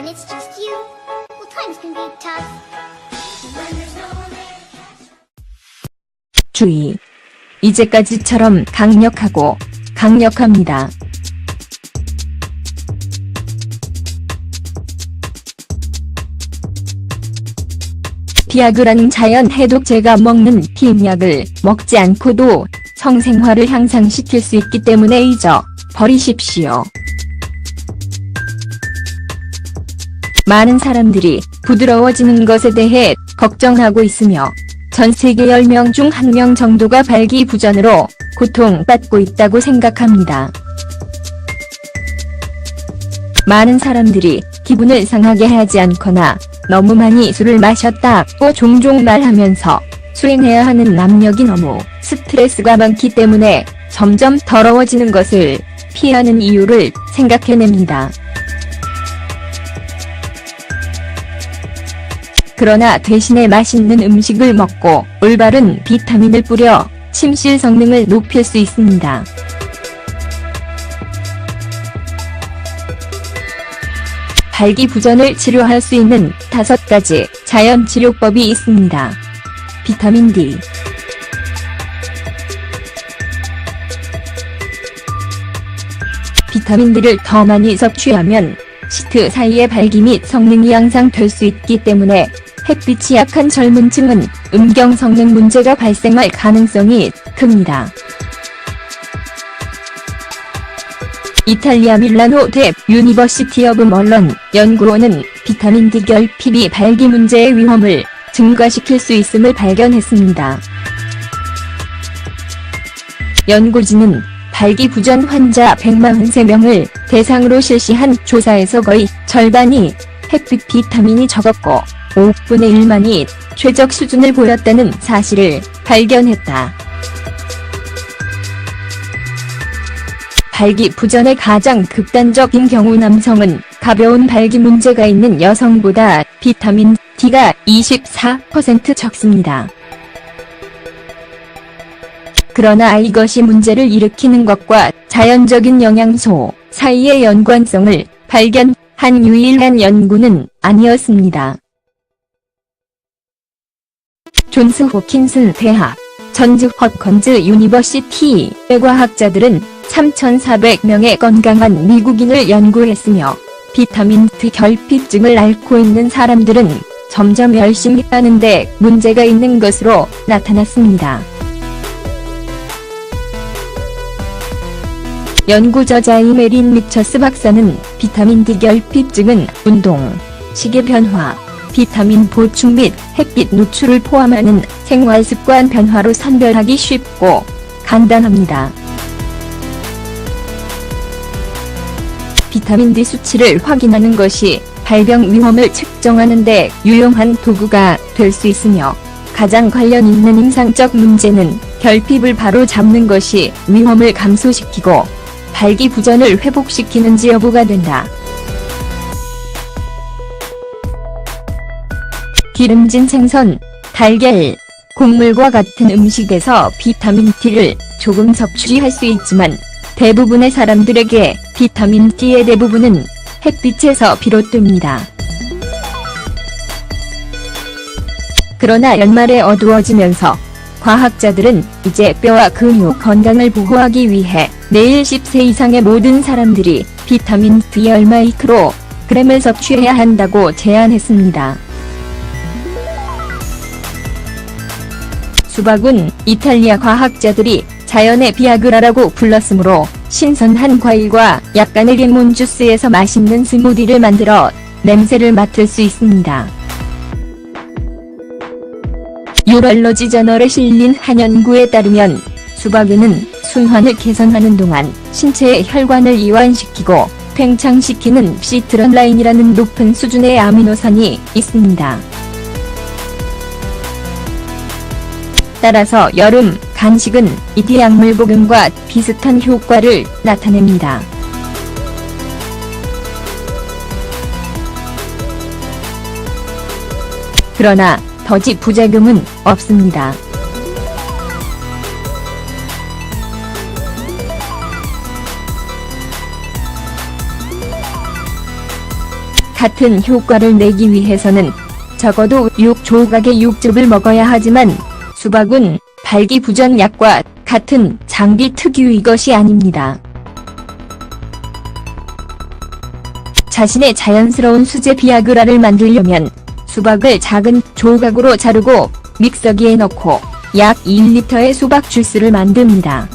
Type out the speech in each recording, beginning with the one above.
it's just you, well, times can be tough. When there's no one there. 주의. 이제까지처럼 강력하고 강력합니다. 비아그라는 자연 해독제가 먹는 피임약을 먹지 않고도 성생활을 향상시킬 수 있기 때문에 잊어 버리십시오. 많은 사람들이 부드러워지는 것에 대해 걱정하고 있으며 전 세계 10명 중 1명 정도가 발기부전으로 고통받고 있다고 생각합니다. 많은 사람들이 기분을 상하게 하지 않거나 너무 많이 술을 마셨다고 종종 말하면서 수행해야 하는 압력이 너무 스트레스가 많기 때문에 점점 더러워지는 것을 피하는 이유를 생각해냅니다. 그러나 대신에 맛있는 음식을 먹고 올바른 비타민을 뿌려 침실 성능을 높일 수 있습니다. 발기부전을 치료할 수 있는 5가지 자연 치료법이 있습니다. 비타민 D. 비타민 D를 더 많이 섭취하면 시트 사이의 발기 및 성능이 향상될 수 있기 때문에 햇빛이 약한 젊은 층은 음경 성능 문제가 발생할 가능성이 큽니다. 이탈리아 밀라노 대 유니버시티 오브 멀런 연구원은 비타민 D 결핍이 발기 문제의 위험을 증가시킬 수 있음을 발견했습니다. 연구진은 발기부전 환자 143명을 대상으로 실시한 조사에서 거의 절반이 햇빛 비타민이 적었고 5분의 1만이 최적 수준을 보였다는 사실을 발견했다. 발기부전의 가장 극단적인 경우 남성은 가벼운 발기 문제가 있는 여성보다 비타민 D가 24% 적습니다. 그러나 이것이 문제를 일으키는 것과 자연적인 영양소 사이의 연관성을 발견한 유일한 연구는 아니었습니다. 존스 호킨슨 대학, 전즈 홉킨즈 유니버시티의 과학자들은 3,400명의 건강한 미국인을 연구했으며 비타민 D 결핍증을 앓고 있는 사람들은 점점 열심히 하는데 문제가 있는 것으로 나타났습니다. 연구 저자인 메린 리처스 박사는 비타민 D 결핍증은 운동, 식의 변화, 비타민 보충 및 햇빛 노출을 포함하는 생활습관 변화로 선별하기 쉽고 간단합니다. 비타민 D 수치를 확인하는 것이 발병 위험을 측정하는 데 유용한 도구가 될 수 있으며 가장 관련 있는 임상적 문제는 결핍을 바로 잡는 것이 위험을 감소시키고 발기부전을 회복시키는지 여부가 된다. 기름진 생선, 달걀, 곡물과 같은 음식에서 비타민 D를 조금 섭취할 수 있지만 대부분의 사람들에게 비타민 D의 대부분은 햇빛에서 비롯됩니다. 그러나 연말에 어두워지면서 과학자들은 이제 뼈와 근육 건강을 보호하기 위해 매일 10세 이상의 모든 사람들이 비타민 D 10마이크로그램을 섭취해야 한다고 제안했습니다. 수박은 이탈리아 과학자들이 자연의 비아그라라고 불렀으므로 신선한 과일과 약간의 레몬 주스에서 맛있는 스무디를 만들어 냄새를 맡을 수 있습니다. 유럴러지 저널에 실린 한 연구에 따르면 수박에는 순환을 개선하는 동안 신체의 혈관을 이완시키고 팽창시키는 시트런라인이라는 높은 수준의 아미노산이 있습니다. 따라서 여름 간식은 이 약물 복용과 비슷한 효과를 나타냅니다. 그러나 더지 부작용은 없습니다. 같은 효과를 내기 위해서는 적어도 6조각의 육즙을 먹어야 하지만 수박은 발기부전약과 같은 장기 특유의 것이 아닙니다. 자신의 자연스러운 수제 비아그라를 만들려면 수박을 작은 조각으로 자르고 믹서기에 넣고 약 1리터의 수박 주스를 만듭니다.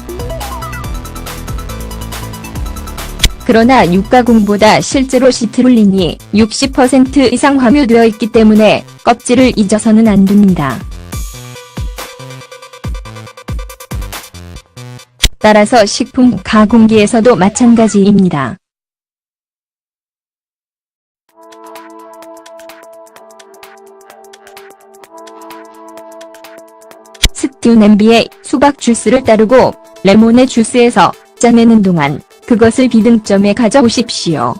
그러나 육가공보다 실제로 시트룰린이 60% 이상 함유되어 있기 때문에 껍질을 잊어서는 안 됩니다. 따라서 식품 가공기에서도 마찬가지입니다. 스튜 냄비에 수박 주스를 따르고 레몬의 주스에서 짜내는 동안 그것을 비등점에 가져오십시오.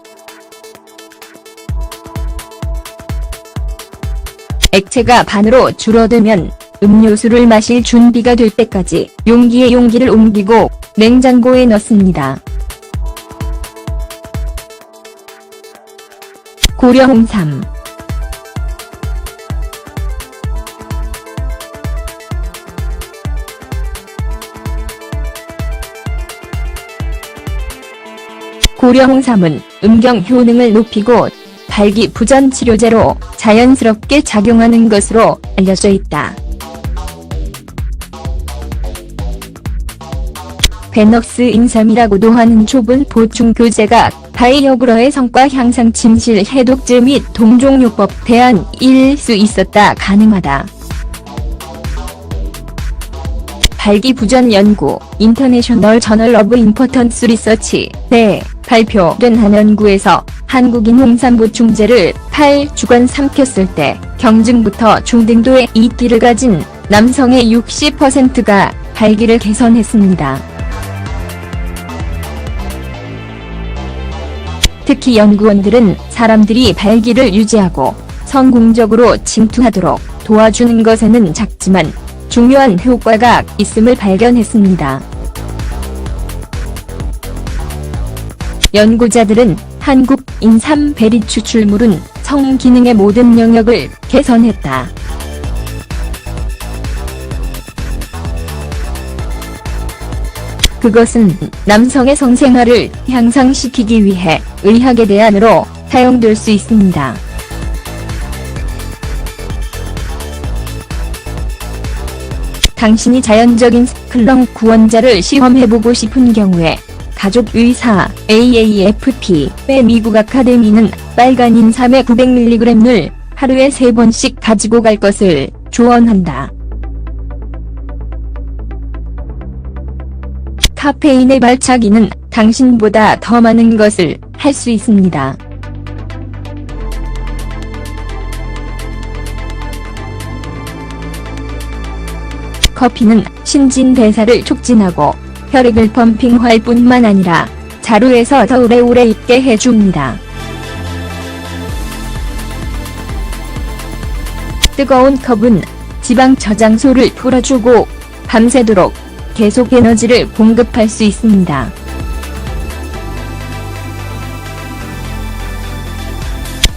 액체가 반으로 줄어들면 음료수를 마실 준비가 될 때까지 용기에 용기를 옮기고 냉장고에 넣습니다. 고려 홍삼. 고려 홍삼은 음경 효능을 높이고 발기부전 치료제로 자연스럽게 작용하는 것으로 알려져 있다. 베넉스 인삼이라고도 하는 좁은 보충교제가 바이어그러의 성과 향상 침실 해독제 및 동종요법 대안일 수 있었다 가능하다. 발기부전 연구 인터내셔널 저널 오브 임포턴스 리서치 내 발표된 한 연구에서 한국인 홍삼 보충제를 8주간 삼켰을 때 경증부터 중등도의 이끼를 가진 남성의 60%가 발기를 개선했습니다. 특히 연구원들은 사람들이 발기를 유지하고 성공적으로 침투하도록 도와주는 것에는 작지만 중요한 효과가 있음을 발견했습니다. 연구자들은 한국 인삼 베리 추출물은 성기능의 모든 영역을 개선했다. 그것은 남성의 성생활을 향상시키기 위해 의학의 대안으로 사용될 수 있습니다. 당신이 자연적인 스클렁 구원자를 시험해보고 싶은 경우에 가족의사 AAFP의 미국 아카데미는 빨간 인삼의 900mg을 하루에 3번씩 가지고 갈 것을 조언한다. 카페인의 발차기는 당신보다 더 많은 것을 할 수 있습니다. 커피는 신진대사를 촉진하고 혈액을 펌핑할 뿐만 아니라 자루에서 더 오래오래 있게 해줍니다. 뜨거운 컵은 지방 저장소를 풀어주고 밤새도록 계속 에너지를 공급할 수 있습니다.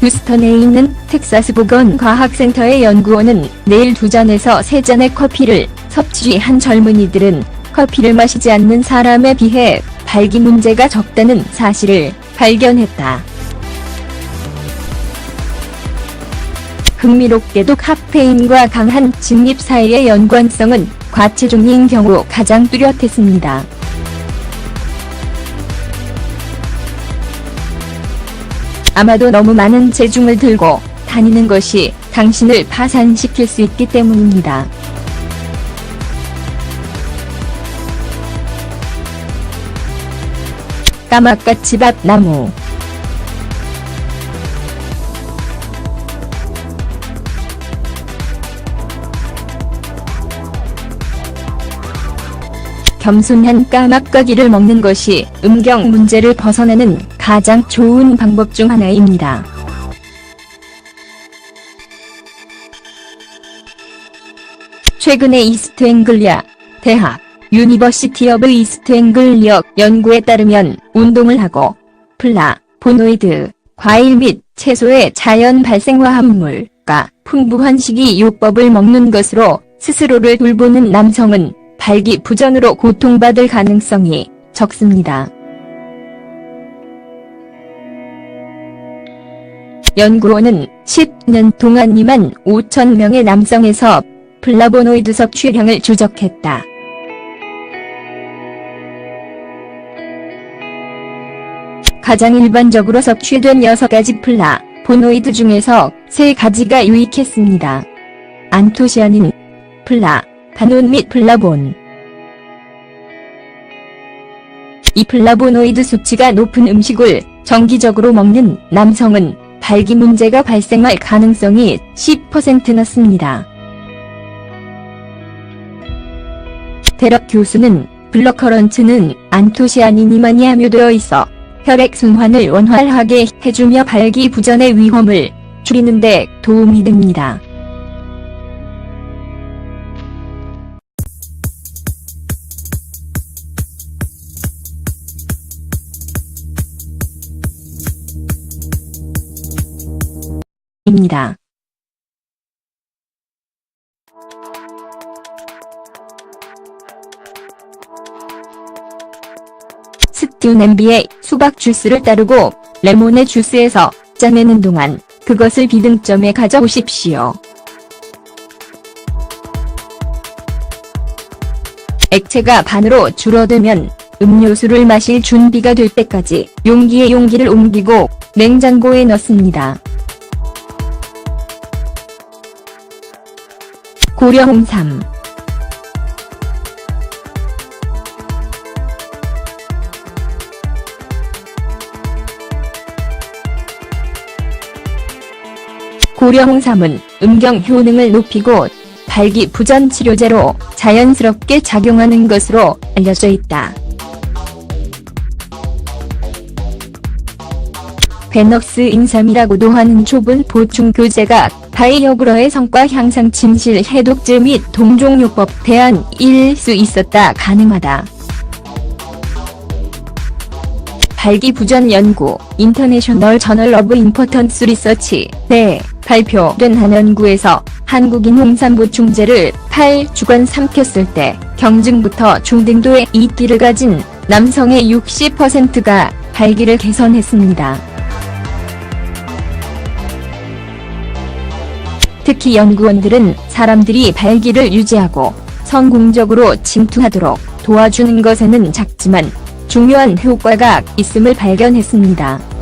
휴스턴에 있는 텍사스 보건과학센터의 연구원은 매일 2잔에서 3잔의 커피를 섭취한 젊은이들은 커피를 마시지 않는 사람에 비해 발기 문제가 적다는 사실을 발견했다. 흥미롭게도 카페인과 강한 진립 사이의 연관성은 과체중인 경우 가장 뚜렷했습니다. 아마도 너무 많은 체중을 들고 다니는 것이 당신을 파산시킬 수 있기 때문입니다. 까마까치밥 나무. 겸손한 까마귀를 먹는 것이 음경 문제를 벗어나는 가장 좋은 방법 중 하나입니다. 최근에 이스트 앵글리아 대학 유니버시티 오브 이스트 앵글리아 연구에 따르면 운동을 하고 플라보노이드, 과일 및 채소의 자연 발생 화합물가 풍부한 식이요법을 먹는 것으로 스스로를 돌보는 남성은 발기부전으로 고통받을 가능성이 적습니다. 연구원은 10년 동안 2만 5천 명의 남성에서 플라보노이드 섭취량을 추적했다. 가장 일반적으로 섭취된 6가지 플라보노이드 중에서 3가지가 유익했습니다. 안토시아닌, 플라바논 및 플라본. 이 플라보노이드 수치가 높은 음식을 정기적으로 먹는 남성은 발기 문제가 발생할 가능성이 10% 낮습니다. 데럭 교수는 블러커런츠는 안토시아닌이 많이 함유되어 있어 혈액순환을 원활하게 해주며 발기부전의 위험을 줄이는 데 도움이 됩니다. 입니다. 스튜 냄비에 수박 주스를 따르고 레몬의 주스에서 짜내는 동안 그것을 비등점에 가져오십시오. 액체가 반으로 줄어들면 음료수를 마실 준비가 될 때까지 용기에 용기를 옮기고 냉장고에 넣습니다. 고려 홍삼. 고려 홍삼은 음경 효능을 높이고 발기부전 치료제로 자연스럽게 작용하는 것으로 알려져 있다. 베넉스 인삼이라고도 하는 좁은 보충 교제가 바이어그러의 성과 향상 침실 해독제 및 동종요법 대안일 수 있었다 가능하다. 발기부전 연구 인터내셔널 저널 오브 임포턴스 리서치 내 발표된 한 연구에서 한국인 홍삼 보충제를 8주간 삼켰을 때 경증부터 중등도의 이끼를 가진 남성의 60%가 발기를 개선했습니다. 특히 연구원들은 사람들이 발기를 유지하고 성공적으로 침투하도록 도와주는 것에는 작지만 중요한 효과가 있음을 발견했습니다.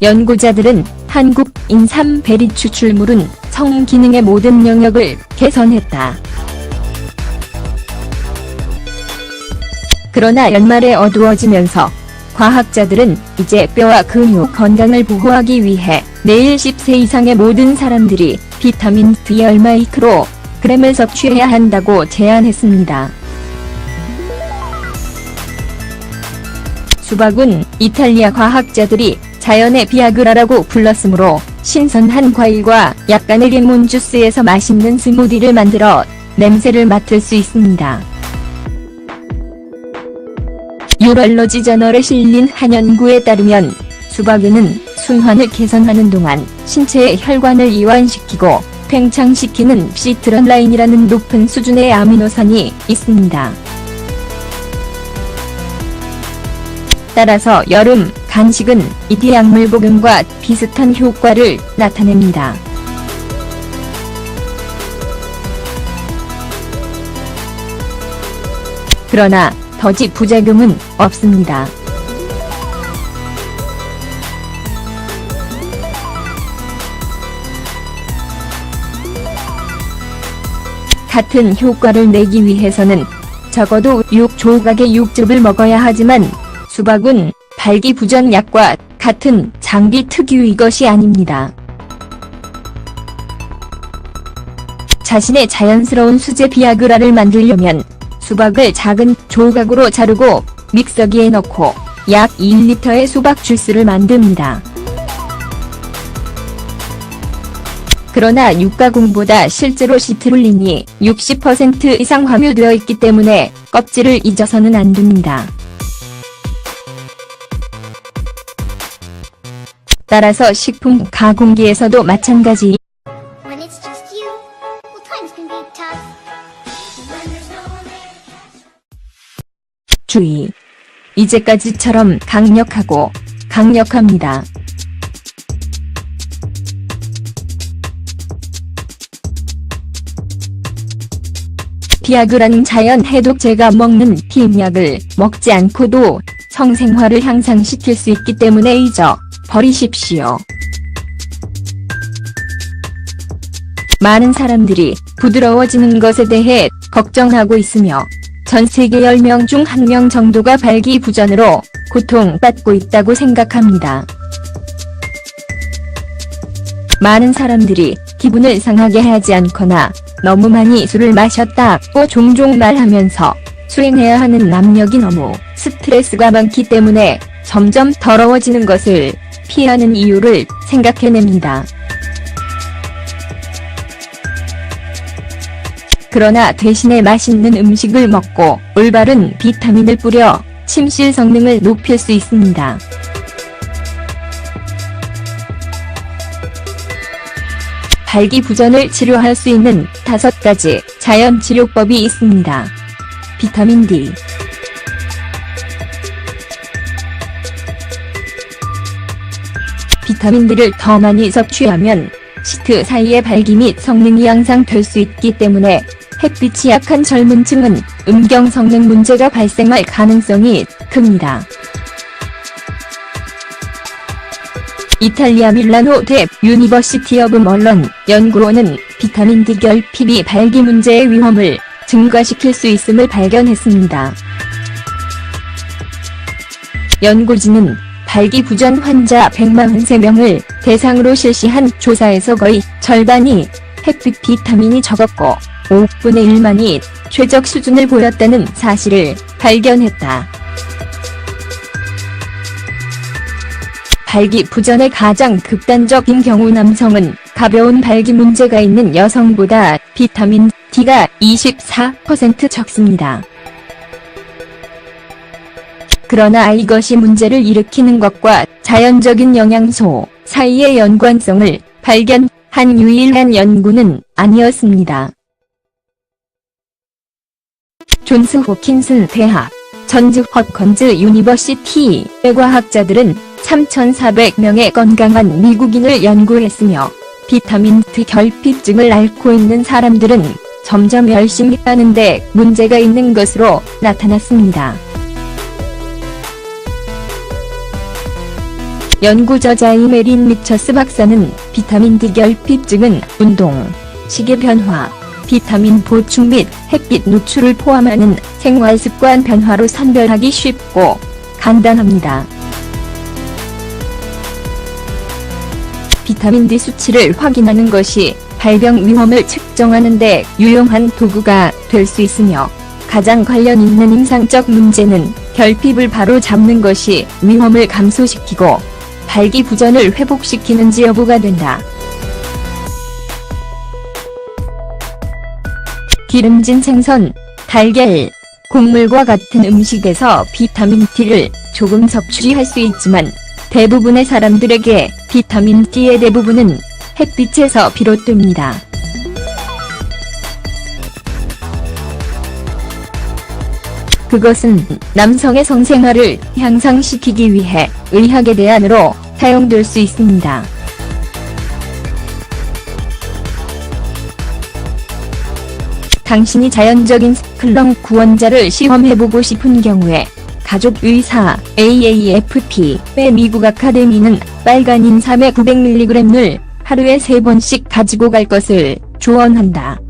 연구자들은 한국 인삼 베리 추출물은 성기능의 모든 영역을 개선했다. 그러나 연말에 어두워지면서 과학자들은 이제 뼈와 근육 건강을 보호하기 위해 내일 10세 이상의 모든 사람들이 비타민 D 10마이크로그램을 섭취해야 한다고 제안했습니다. 수박은 이탈리아 과학자들이 자연의 비아그라라고 불렀으므로 신선한 과일과 약간의 레몬 주스에서 맛있는 스무디를 만들어 냄새를 맡을 수 있습니다. 유럴러지 저널에 실린 한 연구에 따르면 수박에는 순환을 개선하는 동안 신체의 혈관을 이완시키고 팽창시키는 시트런라인이라는 높은 수준의 아미노산이 있습니다. 따라서 여름 간식은 이 약물 복용과 비슷한 효과를 나타냅니다. 그러나 더지 부작용은 없습니다. 같은 효과를 내기 위해서는 적어도 6조각의 육즙을 먹어야 하지만 수박은 발기부전약과 같은 장비 특유의 것이 아닙니다. 자신의 자연스러운 수제 비아그라를 만들려면 수박을 작은 조각으로 자르고 믹서기에 넣고 약 1리터의 수박 주스를 만듭니다. 그러나 육가공보다 실제로 시트룰린이 60% 이상 함유되어 있기 때문에 껍질을 잊어서는 안 됩니다. 따라서 식품 가공기에서도 마찬가지. When it's just you, well, times can be tough. When there's no one there to catch. 주의. 이제까지처럼 강력하고 강력합니다. 비아그라는 자연 해독제가 먹는 피임약을 먹지 않고도 성생활을 향상시킬 수 있기 때문에 잊어 버리십시오. 많은 사람들이 부드러워지는 것에 대해 걱정하고 있으며 전 세계 10명 중 1명 정도가 발기부전으로 고통받고 있다고 생각합니다. 많은 사람들이 기분을 상하게 하지 않거나 너무 많이 술을 마셨다고 종종 말하면서 수행해야 하는 남력이 너무 스트레스가 많기 때문에 점점 더러워지는 것을 피하는 이유를 생각해냅니다. 그러나 대신에 맛있는 음식을 먹고 올바른 비타민을 뿌려 침실 성능을 높일 수 있습니다. 발기부전을 치료할 수 있는 5가지 자연 치료법이 있습니다. 비타민 D. 비타민 D를 더 많이 섭취하면 시트 사이의 발기 및 성능이 향상될 수 있기 때문에 햇빛이 약한 젊은 층은 음경 성능 문제가 발생할 가능성이 큽니다. 이탈리아 밀라노 대 유니버시티 오브 멀런 연구원은 비타민 D 결핍이 발기 문제의 위험을 증가시킬 수 있음을 발견했습니다. 연구진은 발기부전 환자 143명을 대상으로 실시한 조사에서 거의 절반이 햇빛 비타민이 적었고 5분의 1만이 최적 수준을 보였다는 사실을 발견했다. 발기부전의 가장 극단적인 경우 남성은 가벼운 발기 문제가 있는 여성보다 비타민 D가 24% 적습니다. 그러나 이것이 문제를 일으키는 것과 자연적인 영양소 사이의 연관성을 발견한 유일한 연구는 아니었습니다. 존스 호킨슨 대학, 전즈 허컨즈 유니버시티의 과학자들은 3,400명의 건강한 미국인을 연구했으며 비타민 D 결핍증을 앓고 있는 사람들은 점점 열심히 하는데 문제가 있는 것으로 나타났습니다. 연구 저자인 메린 리처스 박사는 비타민 D 결핍증은 운동, 시계 변화, 비타민 보충 및 햇빛 노출을 포함하는 생활습관 변화로 선별하기 쉽고 간단합니다. 비타민 D 수치를 확인하는 것이 발병 위험을 측정하는 데 유용한 도구가 될 수 있으며 가장 관련 있는 임상적 문제는 결핍을 바로 잡는 것이 위험을 감소시키고 발기부전을 회복시키는지 여부가 된다. 기름진 생선, 달걀, 곡물과 같은 음식에서 비타민 D를 조금 섭취할 수 있지만 대부분의 사람들에게 비타민 D의 대부분은 햇빛에서 비롯됩니다. 그것은 남성의 성생활을 향상시키기 위해 의학의 대안으로 사용될 수 있습니다. 당신이 자연적인 스클렁 구원자를 시험해보고 싶은 경우에 가족의사 AAFP의 미국 아카데미는 빨간 인삼의 900mg을 하루에 3번씩 가지고 갈 것을 조언한다.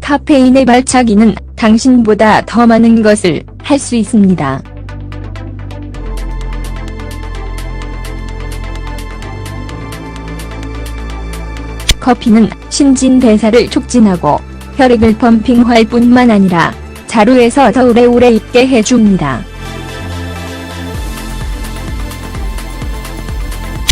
카페인의 발차기는 당신보다 더 많은 것을 할 수 있습니다. 커피는 신진대사를 촉진하고 혈액을 펌핑할 뿐만 아니라 자루에서 더 오래오래 있게 해줍니다.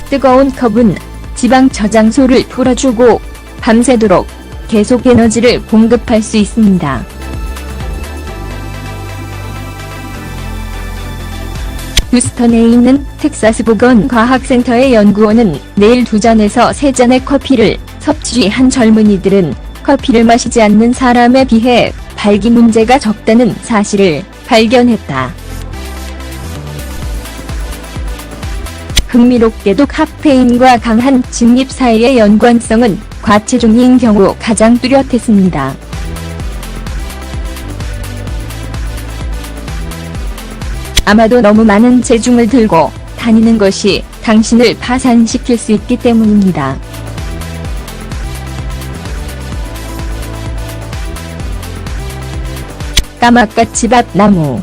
뜨거운 컵은 지방 저장소를 풀어주고 밤새도록 계속 에너지를 공급할 수 있습니다. 휴스턴에 있는 텍사스 보건과학센터의 연구원은 매일 2잔에서 3잔의 커피를 섭취한 젊은이들은 커피를 마시지 않는 사람에 비해 발기 문제가 적다는 사실을 발견했다. 흥미롭게도 카페인과 강한 진립 사이의 연관성은 과체중인 경우 가장 뚜렷했습니다. 아마도 너무 많은 체중을 들고 다니는 것이 당신을 파산시킬 수 있기 때문입니다. 까마귀 집 앞 나무.